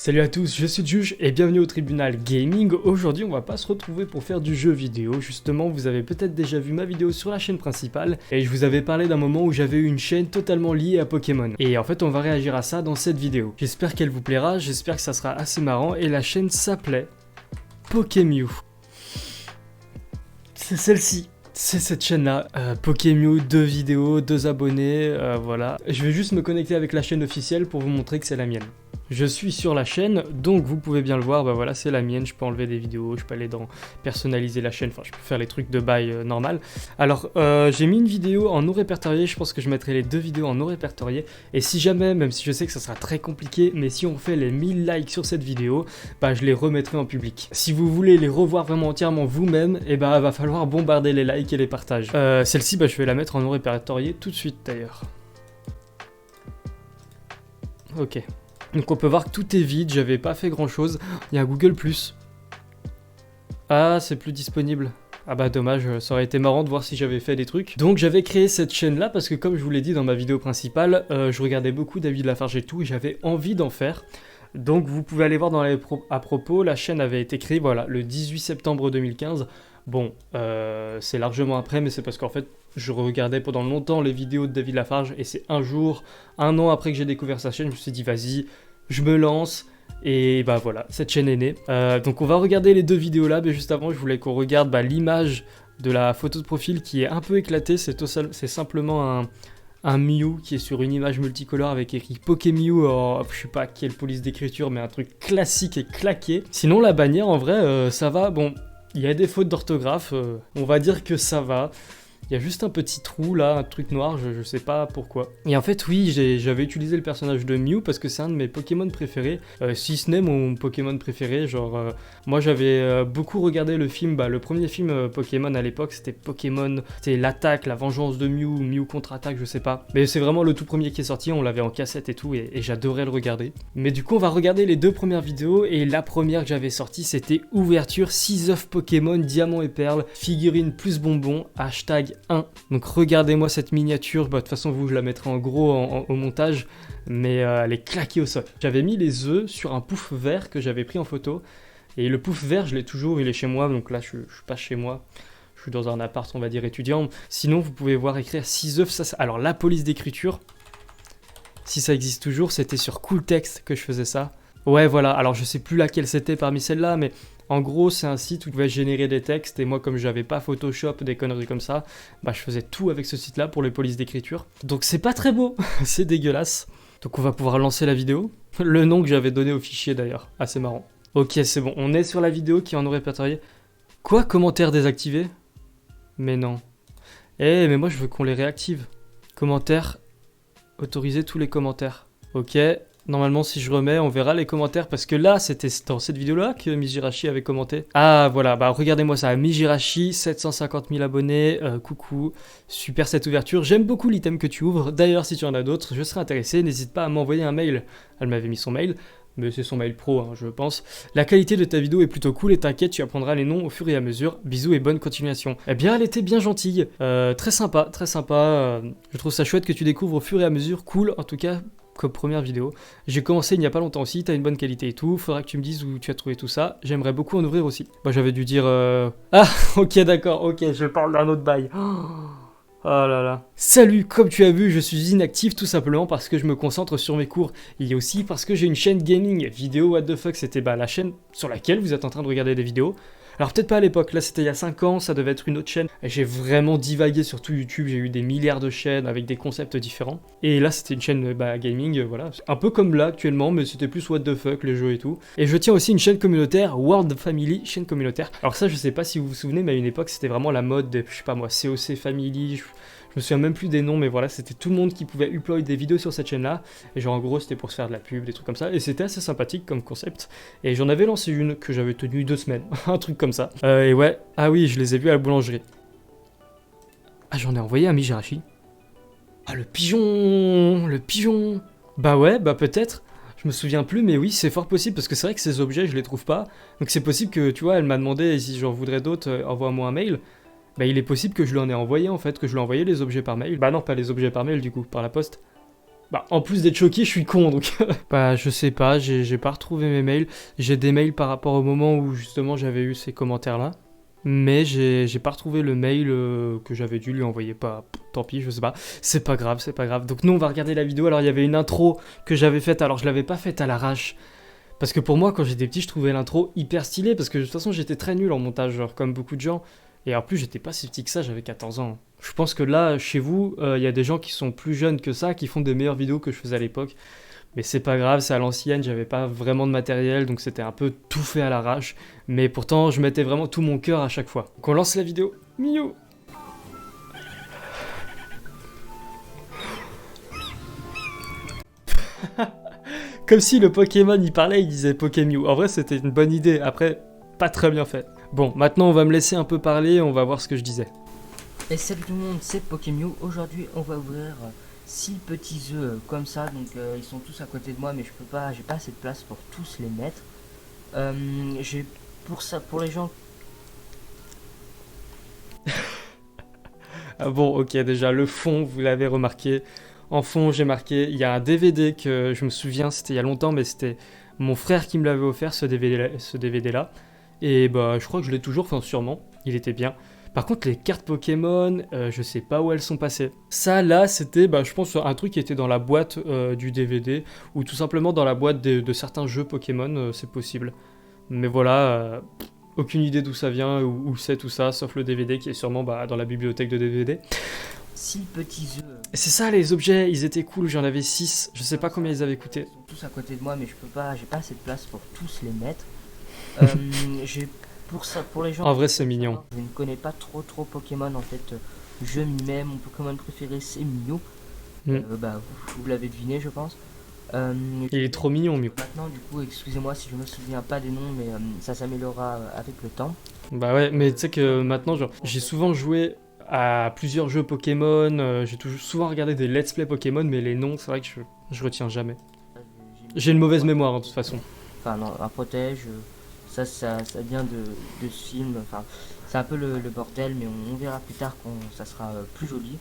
Salut à tous, je suis le juge et bienvenue au tribunal gaming. Aujourd'hui on va pas se retrouver pour faire du jeu vidéo, justement vous avez peut-être déjà vu ma vidéo sur la chaîne principale et je vous avais parlé d'un moment où j'avais eu une chaîne totalement liée à Pokémon. Et en fait on va réagir à ça dans cette vidéo. J'espère qu'elle vous plaira, j'espère que ça sera assez marrant et la chaîne s'appelait Pokémew. C'est celle-ci. C'est cette chaîne-là, Pokémew, 2 vidéos, 2 abonnés, voilà. Je vais juste me connecter avec la chaîne officielle pour vous montrer que c'est la mienne. Je suis sur la chaîne, donc vous pouvez bien le voir, bah voilà, c'est la mienne, je peux enlever des vidéos, je peux aller dans personnaliser la chaîne, enfin je peux faire les trucs de bail normal. Alors, j'ai mis une vidéo en non répertorié, je pense que je mettrai les 2 vidéos en non répertorié, et si jamais, même si je sais que ça sera très compliqué, mais si on fait les 1000 likes sur cette vidéo, bah je les remettrai en public. Si vous voulez les revoir vraiment entièrement vous-même, et bah va falloir bombarder les likes et les partages. Celle-ci, bah je vais la mettre en non répertorié tout de suite d'ailleurs. Ok. Donc on peut voir que tout est vide, j'avais pas fait grand chose. Il y a un Google+. Ah, c'est plus disponible. Ah bah dommage, ça aurait été marrant de voir si j'avais fait des trucs. Donc j'avais créé cette chaîne là parce que comme je vous l'ai dit dans ma vidéo principale, je regardais beaucoup David Lafarge et tout et j'avais envie d'en faire. Donc vous pouvez aller voir dans les à propos, la chaîne avait été créée voilà, le 18 septembre 2015. Bon, c'est largement après, mais c'est parce qu'en fait, je regardais pendant longtemps les vidéos de David Lafarge et c'est un an après que j'ai découvert sa chaîne, je me suis dit vas-y, je me lance et bah voilà, cette chaîne est née. Donc on va regarder les 2 vidéos là, mais juste avant, je voulais qu'on regarde l'image de la photo de profil qui est un peu éclatée, c'est simplement un Mew qui est sur une image multicolore avec écrit Pokémew, je sais pas quelle police d'écriture, mais un truc classique et claqué. Sinon la bannière en vrai, ça va, bon... Il y a des fautes d'orthographe, on va dire que ça va. Il y a juste un petit trou là, un truc noir, je sais pas pourquoi. Et en fait oui, j'avais utilisé le personnage de Mew parce que c'est un de mes Pokémon préférés, si ce n'est mon Pokémon préféré, genre... moi j'avais beaucoup regardé le film, le premier film Pokémon à l'époque, c'était Pokémon, c'était l'attaque, la vengeance de Mew, Mew contre-attaque, je sais pas. Mais c'est vraiment le tout premier qui est sorti, on l'avait en cassette et tout, et j'adorais le regarder. Mais du coup on va regarder les 2 premières vidéos, et la première que j'avais sortie c'était ouverture 6 œufs Pokémon, diamant et perles, figurine plus bonbon, hashtag 1. Donc regardez-moi cette miniature, de toute façon vous je la mettrai en gros au montage, mais elle est claquée au sol. J'avais mis les œufs sur un pouf vert que j'avais pris en photo, et le pouf vert je l'ai toujours, il est chez moi, donc là je suis pas chez moi, je suis dans un appart on va dire étudiant. Sinon vous pouvez voir écrire 6 œufs, ça, alors la police d'écriture, si ça existe toujours, c'était sur Cool Text que je faisais ça. Ouais voilà, alors je sais plus laquelle c'était parmi celles-là, mais en gros c'est un site où tu pouvais générer des textes et moi comme j'avais pas Photoshop, des conneries comme ça, je faisais tout avec ce site-là pour les polices d'écriture. Donc c'est pas très beau, c'est dégueulasse. Donc on va pouvoir lancer la vidéo. Le nom que j'avais donné au fichier d'ailleurs, assez marrant. Ok c'est bon, on est sur la vidéo qui en aurait répertorié. Quoi, commentaires désactivés? Mais non. Mais moi je veux qu'on les réactive. Commentaires, autoriser tous les commentaires. Ok. Normalement, si je remets, on verra les commentaires, parce que là, c'était dans cette vidéo-là que Mijirachi avait commenté. Ah, voilà, regardez-moi ça, Mijirachi, 750 000 abonnés, coucou, super cette ouverture, j'aime beaucoup l'item que tu ouvres, d'ailleurs, si tu en as d'autres, je serais intéressé, n'hésite pas à m'envoyer un mail. Elle m'avait mis son mail, mais c'est son mail pro, je pense. La qualité de ta vidéo est plutôt cool, et t'inquiète, tu apprendras les noms au fur et à mesure, bisous et bonne continuation. Eh bien, elle était bien gentille, très sympa, je trouve ça chouette que tu découvres au fur et à mesure, cool, en tout cas... Comme première vidéo. J'ai commencé il n'y a pas longtemps aussi, t'as une bonne qualité et tout, faudra que tu me dises où tu as trouvé tout ça, j'aimerais beaucoup en ouvrir aussi. J'avais dû dire... Ah, ok d'accord, ok, je parle d'un autre bail. Oh là là. Salut, comme tu as vu, je suis inactif tout simplement parce que je me concentre sur mes cours. Il y a aussi parce que j'ai une chaîne gaming, vidéo what the fuck, c'était la chaîne sur laquelle vous êtes en train de regarder des vidéos. Alors peut-être pas à l'époque, là c'était il y a 5 ans, ça devait être une autre chaîne. J'ai vraiment divagué sur tout YouTube, j'ai eu des milliards de chaînes avec des concepts différents. Et là c'était une chaîne gaming, voilà. Un peu comme là actuellement, mais c'était plus what the fuck, les jeux et tout. Et je tiens aussi une chaîne communautaire, World Family, chaîne communautaire. Alors ça je sais pas si vous vous souvenez, mais à une époque c'était vraiment la mode de, je sais pas moi, COC Family, je me souviens même plus des noms, mais voilà, c'était tout le monde qui pouvait upload des vidéos sur cette chaîne-là. Et genre en gros c'était pour se faire de la pub, des trucs comme ça. Et c'était assez sympathique comme concept. Et j'en avais lancé une que j'avais tenue 2 semaines, un truc comme ça. Et ouais, ah oui, je les ai vus à la boulangerie. Ah j'en ai envoyé à Mijirachi. Ah le pigeon. Bah ouais, peut-être. Je me souviens plus, mais oui, c'est fort possible, parce que c'est vrai que ces objets, je les trouve pas. Donc c'est possible que, tu vois, elle m'a demandé si j'en voudrais d'autres, envoie-moi un mail. Il est possible que je lui en ai envoyé, en fait, que je lui ai envoyé les objets par mail. Bah non, pas les objets par mail, du coup, par la poste. Bah, en plus d'être choqué, je suis con, donc... Bah, je sais pas, j'ai pas retrouvé mes mails. J'ai des mails par rapport au moment où, justement, j'avais eu ces commentaires-là. Mais j'ai pas retrouvé le mail que j'avais dû lui envoyer. Pas, tant pis, je sais pas. C'est pas grave, c'est pas grave. Donc nous, on va regarder la vidéo. Alors, il y avait une intro que j'avais faite. Alors, je l'avais pas faite à l'arrache. Parce que pour moi, quand j'étais petit, je trouvais l'intro hyper stylée. Parce que de toute façon, j'étais très nul en montage, genre comme beaucoup de gens. Et en plus, j'étais pas si petit que ça, j'avais 14 ans. Je pense que là, chez vous, il y a des gens qui sont plus jeunes que ça, qui font des meilleures vidéos que je faisais à l'époque. Mais c'est pas grave, c'est à l'ancienne, j'avais pas vraiment de matériel, donc c'était un peu tout fait à l'arrache. Mais pourtant, je mettais vraiment tout mon cœur à chaque fois. Donc on lance la vidéo. Miou. Comme si le Pokémon il parlait, il disait Pokémew. En vrai, c'était une bonne idée. Après, pas très bien fait. Bon, maintenant on va me laisser un peu parler, on va voir ce que je disais. Et salut tout le monde, c'est Pokémew. Aujourd'hui, on va ouvrir 6 petits œufs comme ça. Donc, ils sont tous à côté de moi, mais je peux pas, j'ai pas assez de place pour tous les mettre. J'ai pour ça, pour les gens. Ah bon, ok, déjà le fond, vous l'avez remarqué. En fond, j'ai marqué, il y a un DVD que je me souviens, c'était il y a longtemps, mais c'était mon frère qui me l'avait offert, ce DVD-là. Et bah, je crois que je l'ai toujours, enfin sûrement, il était bien. Par contre, les cartes Pokémon, je sais pas où elles sont passées. Ça, là, c'était, bah, je pense, un truc qui était dans la boîte du DVD, ou tout simplement dans la boîte de certains jeux Pokémon, c'est possible. Mais voilà, aucune idée d'où ça vient, où c'est tout ça, sauf le DVD qui est sûrement bah, dans la bibliothèque de DVD. 6 petits œufs. C'est ça, les objets, ils étaient cool, j'en avais 6, je sais pas combien ils avaient coûté. Ils sont tous à côté de moi, mais je peux pas, j'ai pas assez de place pour tous les mettre. J'ai pour ça, pour les gens. En vrai, c'est mignon. Je ne connais pas trop Pokémon en fait. Je m'y mets. Mon Pokémon préféré c'est Mew. Bah vous l'avez deviné, je pense. Il est trop mignon, Mew. Maintenant, du coup, excusez-moi si je me souviens pas des noms, mais ça s'améliorera avec le temps. Bah ouais, mais tu sais que maintenant, genre, j'ai souvent joué à plusieurs jeux Pokémon, j'ai souvent regardé des let's play Pokémon, mais les noms, c'est vrai que je retiens jamais. J'ai une mauvaise mémoire, de toute façon. Enfin, non, un protège, ça vient de ce film. Enfin, c'est un peu le bordel, mais on verra plus tard quand ça sera plus joli.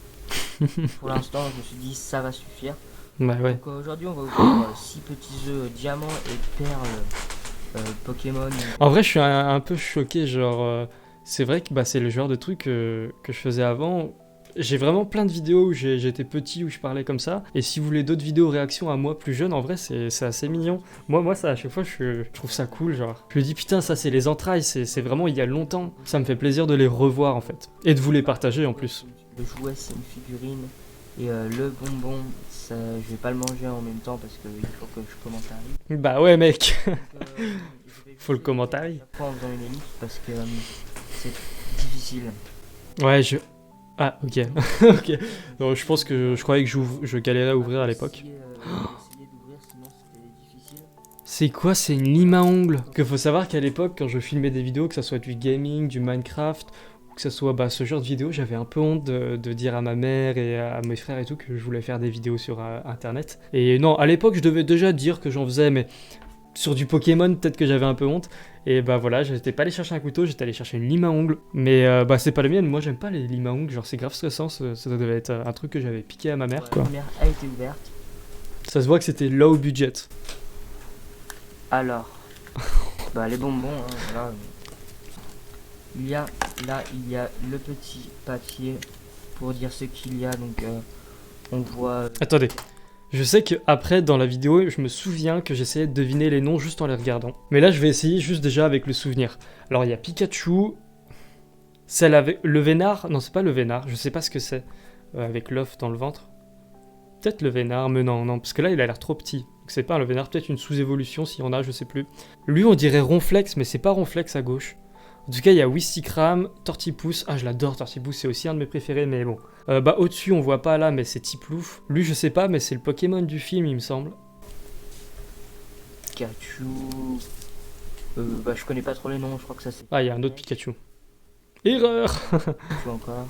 Pour l'instant, je me suis dit ça va suffire. Bah ouais. Donc aujourd'hui, on va ouvrir 6 petits œufs diamants et perles Pokémon. En vrai, je suis un peu choqué, genre, c'est vrai que bah, c'est le genre de truc que je faisais avant. J'ai vraiment plein de vidéos où j'étais petit, où je parlais comme ça. Et si vous voulez d'autres vidéos réactions à moi plus jeune, en vrai, c'est assez mignon. Moi, ça, à chaque fois, je trouve ça cool, genre. Je me dis, putain, ça, c'est les entrailles, c'est vraiment il y a longtemps. Ça me fait plaisir de les revoir, en fait. Et de vous les partager, en plus. Le jouet, c'est une figurine. Et le bonbon, ça, je vais pas le manger en même temps parce qu'il faut que je commentarie. Bah ouais, mec. Donc, Faut le commentaire. Pas en faisant une ellipse parce que c'est difficile. Ouais, Ah, ok. Ok. Donc, je pense que je croyais que je galérais à ouvrir à l'époque. C'est quoi? C'est une lime à ongles. Que faut savoir qu'à l'époque, quand je filmais des vidéos, que ça soit du gaming, du Minecraft, ou que ça soit bah, ce genre de vidéos, j'avais un peu honte de dire à ma mère et à mes frères et tout que je voulais faire des vidéos sur internet. Et non, à l'époque, je devais déjà dire que j'en faisais, mais sur du Pokémon, peut-être que j'avais un peu honte. Et bah voilà, j'étais pas allé chercher un couteau, j'étais allé chercher une lime à ongles. Mais bah c'est pas la mienne, moi j'aime pas les limes à ongles, genre c'est grave stressant, ça devait être un truc que j'avais piqué à ma mère quoi. La première a été ouverte. Ça se voit que c'était low budget. Alors, bah les bonbons, hein, voilà. Il y a le petit papier pour dire ce qu'il y a, donc on voit... Attendez, je sais que après dans la vidéo, je me souviens que j'essayais de deviner les noms juste en les regardant. Mais là je vais essayer juste déjà avec le souvenir. Alors il y a Pikachu, celle avec le Vénard, non c'est pas le Vénard, je sais pas ce que c'est, avec l'œuf dans le ventre. Peut-être le Vénard, mais non, parce que là il a l'air trop petit. Donc c'est pas un Vénard, peut-être une sous-évolution s'il y en a, je sais plus. Lui on dirait Ronflex, mais c'est pas Ronflex à gauche. En tout cas, il y a Wistikram, Tortipousse. Ah, je l'adore, Tortipousse, c'est aussi un de mes préférés, mais bon. Bah, au-dessus, on voit pas là, mais c'est Tiplouf. Lui, je sais pas, mais c'est le Pokémon du film, il me semble. Pikachu... bah, je connais pas trop les noms, je crois que ça c'est... Ah, il y a un autre Pikachu. Erreur. Pikachu encore.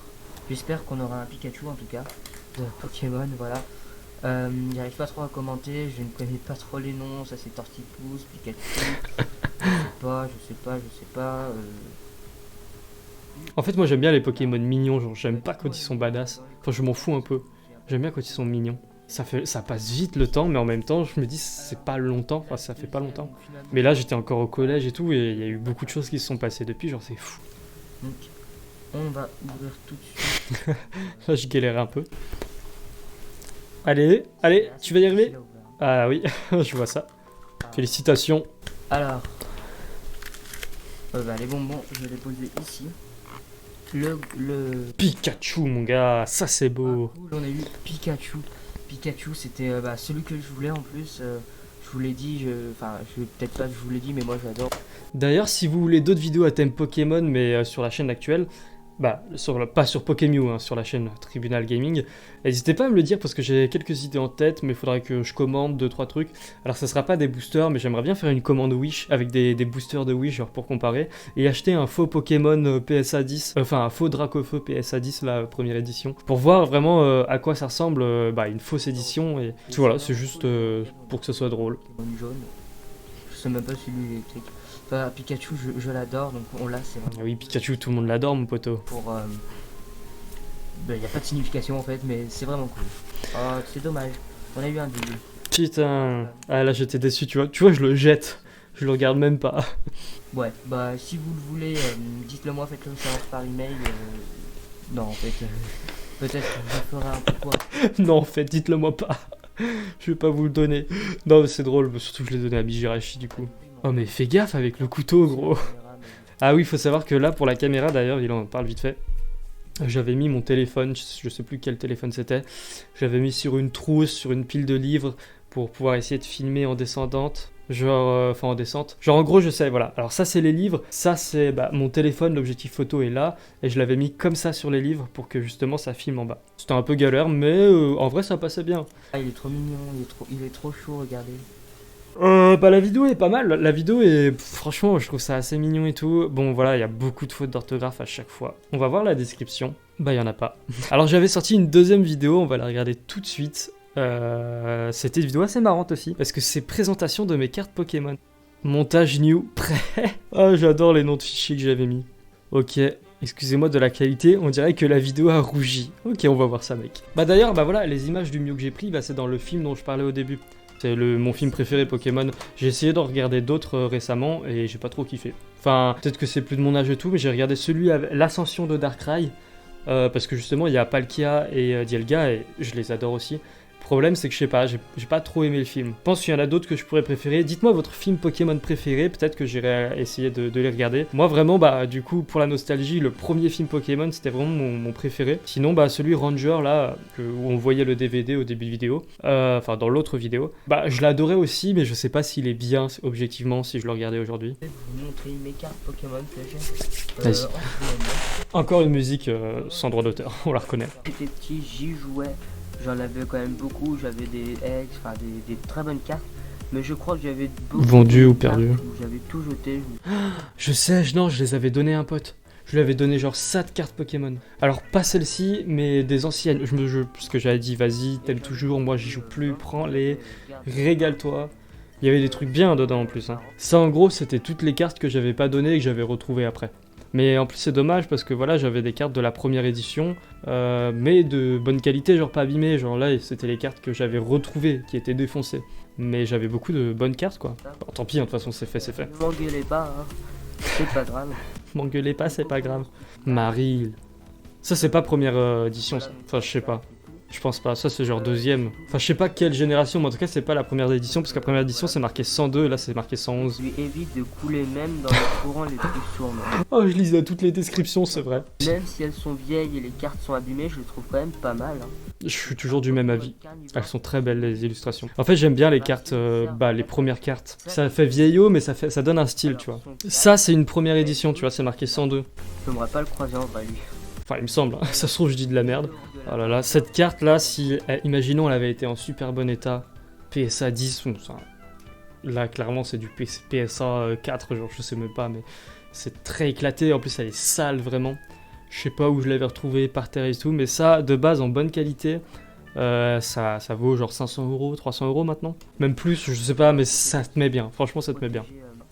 J'espère qu'on aura un Pikachu, en tout cas, de Pokémon, voilà. J'arrive pas trop à commenter, je ne connais pas trop les noms, ça c'est Tortipousse, Pikachu... Je sais pas. En fait, moi j'aime bien les Pokémon mignons, genre j'aime pas quand ils sont badass. Enfin, je m'en fous un peu. J'aime bien quand ils sont mignons. Ça passe vite le temps, mais en même temps, je me dis, c'est pas longtemps, enfin, ça fait pas longtemps. Mais là, j'étais encore au collège et tout, et il y a eu beaucoup de choses qui se sont passées depuis, genre, c'est fou. Donc, on va ouvrir tout de suite. Là, je galère un peu. Allez, tu vas y arriver? Ah oui, je vois ça. Félicitations. Alors, les bonbons, je vais les poser ici. Le... Pikachu, mon gars, ça c'est beau. Ah, cool, on a eu Pikachu. Pikachu, c'était celui que je voulais en plus. Je vous l'ai dit, enfin, je vais peut-être pas que je vous l'ai dit, mais moi j'adore. D'ailleurs, si vous voulez d'autres vidéos à thème Pokémon, mais sur la chaîne actuelle, bah, pas sur Pokémew, hein, sur la chaîne Tribunal Gaming, n'hésitez pas à me le dire parce que j'ai quelques idées en tête, mais il faudrait que je commande 2-3 trucs. Alors, ça sera pas des boosters, mais j'aimerais bien faire une commande Wish avec des boosters de Wish, genre pour comparer, et acheter un faux Pokémon PSA 10, enfin un faux Dracofeu PSA 10, la première édition, pour voir vraiment à quoi ça ressemble une fausse édition, et voilà, c'est juste pour que ce soit drôle. Pokémon jaune, je sais même pas si lui électrique. Enfin, Pikachu, je l'adore, donc on l'a, c'est vraiment... Ah oui, Pikachu, tout le monde l'adore, mon poteau. Pour... il n'y a pas de signification en fait, mais c'est vraiment cool. Oh, c'est dommage, on a eu un double. Putain, ah là j'étais déçu, tu vois, je le jette, je le regarde même pas. Ouais, bah si vous le voulez, dites-le moi, faites-le savoir par email. Non, en fait, peut-être que je ferai un peu quoi. Non, en fait, dites-le moi pas. Je vais pas vous le donner. Non, mais c'est drôle, surtout que je l'ai donné à Bijirachi du coup. Oh, mais fais gaffe avec le couteau, gros. Ah oui, faut savoir que là, pour la caméra d'ailleurs, il en parle vite fait. J'avais mis mon téléphone, je sais plus quel téléphone c'était. J'avais mis sur une trousse, sur une pile de livres, pour pouvoir essayer de filmer en descendante. Genre, en descente. Genre, en gros, je sais, voilà. Alors, ça, c'est les livres. Ça, c'est mon téléphone. L'objectif photo est là. Et je l'avais mis comme ça sur les livres pour que justement ça filme en bas. C'était un peu galère, mais en vrai, ça passait bien. Ah, il est trop mignon, il est trop chaud, regardez. La vidéo est pas mal. La vidéo est. Franchement, je trouve ça assez mignon et tout. Bon, voilà, il y a beaucoup de fautes d'orthographe à chaque fois. On va voir la description. Bah, il y en a pas. Alors, j'avais sorti une deuxième vidéo. On va la regarder tout de suite. C'était une vidéo assez marrante aussi. Parce que c'est présentation de mes cartes Pokémon. Montage new. Prêt. Ah, j'adore les noms de fichiers que j'avais mis. Ok. Excusez-moi de la qualité, on dirait que la vidéo a rougi. Ok, on va voir ça, mec. Bah d'ailleurs, voilà, les images du Mew que j'ai pris, c'est dans le film dont je parlais au début. C'est mon film préféré Pokémon. J'ai essayé d'en regarder d'autres récemment et j'ai pas trop kiffé. Enfin, peut-être que c'est plus de mon âge et tout, mais j'ai regardé celui avec l'ascension de Darkrai. Parce que justement, il y a Palkia et Dialga et je les adore aussi. Le problème, c'est que je sais pas, j'ai pas trop aimé le film. Je pense qu'il y en a d'autres que je pourrais préférer. Dites-moi votre film Pokémon préféré, peut-être que j'irai essayer de les regarder. Moi, vraiment, du coup, pour la nostalgie, le premier film Pokémon, c'était vraiment mon préféré. Sinon, celui Ranger, là, où on voyait le DVD au début de vidéo, enfin, dans l'autre vidéo, je l'adorais aussi, mais je sais pas s'il est bien, objectivement, si je le regardais aujourd'hui. Je vais vous montrer mes cartes Pokémon que j'ai. Vas-y. Encore une musique sans droit d'auteur, on la reconnaît. Quand j'étais petit, j'y jouais. J'en avais quand même beaucoup, j'avais des ex, enfin des très bonnes cartes, mais je crois que j'avais beaucoup vendu ou perdu. J'avais tout jeté. Je sais, non, je les avais donné à un pote. Je lui avais donné genre 7 cartes Pokémon. Alors pas celle-ci, mais des anciennes. Parce que j'avais dit, vas-y, t'aimes toujours, moi j'y joue plus, prends-les, régale-toi. Il y avait des trucs bien dedans en plus. Hein. Ça en gros, c'était toutes les cartes que j'avais pas données et que j'avais retrouvées après. Mais en plus c'est dommage parce que voilà, j'avais des cartes de la première édition, mais de bonne qualité, genre pas abîmées, genre là c'était les cartes que j'avais retrouvées, qui étaient défoncées. Mais j'avais beaucoup de bonnes cartes quoi. Bon, tant pis, de toute façon c'est fait, c'est fait. Ne m'engueulez pas, hein. C'est pas grave. M'engueulez pas, c'est pas grave. Maril. Ça c'est pas première édition ça, enfin je sais pas. Je pense pas, ça c'est genre deuxième. Enfin je sais pas quelle génération, mais en tout cas c'est pas la première édition, parce que la première édition c'est marqué 102, là c'est marqué 111. Lui évite de couler même dans les courants les plus sourds. Oh je lisais toutes les descriptions, c'est vrai. Même si elles sont vieilles et les cartes sont abîmées, je le trouve quand même pas mal. Hein. Je suis toujours du même avis. Elles sont très belles les illustrations. En fait j'aime bien les cartes, les premières cartes. Ça fait vieillot mais ça donne un style, tu vois. Ça c'est une première édition, tu vois, c'est marqué 102. J'aimerais pas le croiser en vrai lui. Enfin il me semble, hein. Ça se trouve je dis de la merde. Oh là là, cette carte là, si, imaginons elle avait été en super bon état, PSA 10, là clairement c'est du PSA 4, genre je sais même pas, mais c'est très éclaté, en plus elle est sale vraiment. Je sais pas où je l'avais retrouvée par terre et tout, mais ça de base en bonne qualité, ça vaut genre 500 €, 300 € maintenant. Même plus, je sais pas, mais ça te met bien, franchement ça te met bien.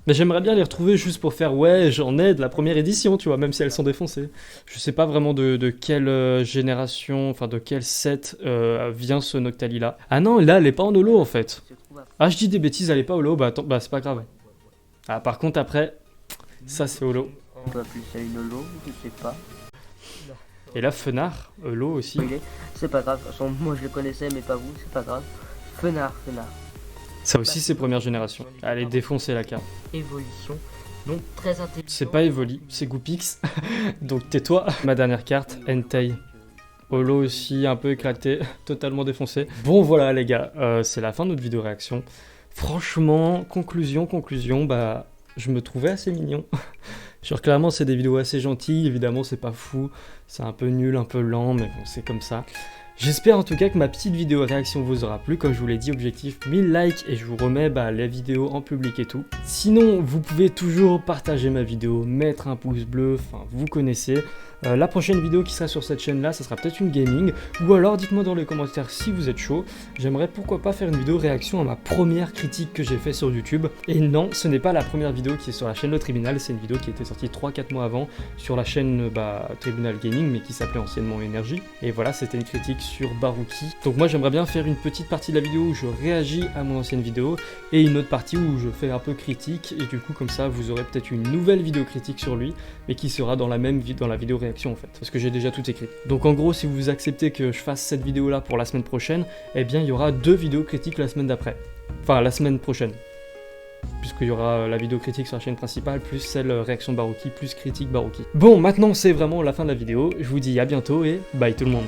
Mais j'aimerais bien les retrouver juste pour faire ouais, j'en ai de la première édition, tu vois, même si elles sont défoncées. Je sais pas vraiment de quelle génération, enfin de quel set vient ce Noctali là. Ah non, là elle est pas en holo en fait. Se trouve à- Ah, je dis des bêtises, elle est pas holo, bah attends, bah c'est pas grave. Ah, par contre après, ça c'est holo. On peut appeler ça une holo, je sais pas. Et là, Fenard, holo aussi. Spoiler. C'est pas grave, de toute façon, moi je le connaissais, mais pas vous, c'est pas grave. Fenard. Ça aussi c'est première génération. Elle est défoncée la carte. Évolution. Donc très intelligent. C'est pas Evoli, c'est Goopix. Donc tais-toi. Ma dernière carte, Entei. Holo aussi, un peu éclaté, totalement défoncé. Bon voilà les gars, c'est la fin de notre vidéo réaction. Franchement, conclusion, bah je me trouvais assez mignon. Genre clairement c'est des vidéos assez gentilles, évidemment c'est pas fou, c'est un peu nul, un peu lent, mais bon c'est comme ça. J'espère en tout cas que ma petite vidéo réaction vous aura plu. Comme je vous l'ai dit, objectif 1000 likes et je vous remets les vidéos en public et tout. Sinon, vous pouvez toujours partager ma vidéo, mettre un pouce bleu, enfin vous connaissez. La prochaine vidéo qui sera sur cette chaîne là, ça sera peut-être une gaming. Ou alors dites-moi dans les commentaires si vous êtes chaud. J'aimerais pourquoi pas faire une vidéo réaction à ma première critique que j'ai fait sur YouTube. Et non, ce n'est pas la première vidéo qui est sur la chaîne Le Tribunal, c'est une vidéo qui était sortie 3-4 mois avant sur la chaîne Tribunal Gaming, mais qui s'appelait anciennement Énergie. Et voilà, c'était une critique sur Baruki. Donc moi j'aimerais bien faire une petite partie de la vidéo où je réagis à mon ancienne vidéo et une autre partie où je fais un peu critique et du coup comme ça vous aurez peut-être une nouvelle vidéo critique sur lui mais qui sera dans la même dans la vidéo réaction en fait parce que j'ai déjà tout écrit. Donc en gros si vous acceptez que je fasse cette vidéo là pour la semaine prochaine, eh bien il y aura 2 vidéos critiques la semaine d'après. Enfin la semaine prochaine. Puisqu'il y aura la vidéo critique sur la chaîne principale, plus celle réaction Baruki, plus critique Baruki. Bon, maintenant c'est vraiment la fin de la vidéo, je vous dis à bientôt et bye tout le monde.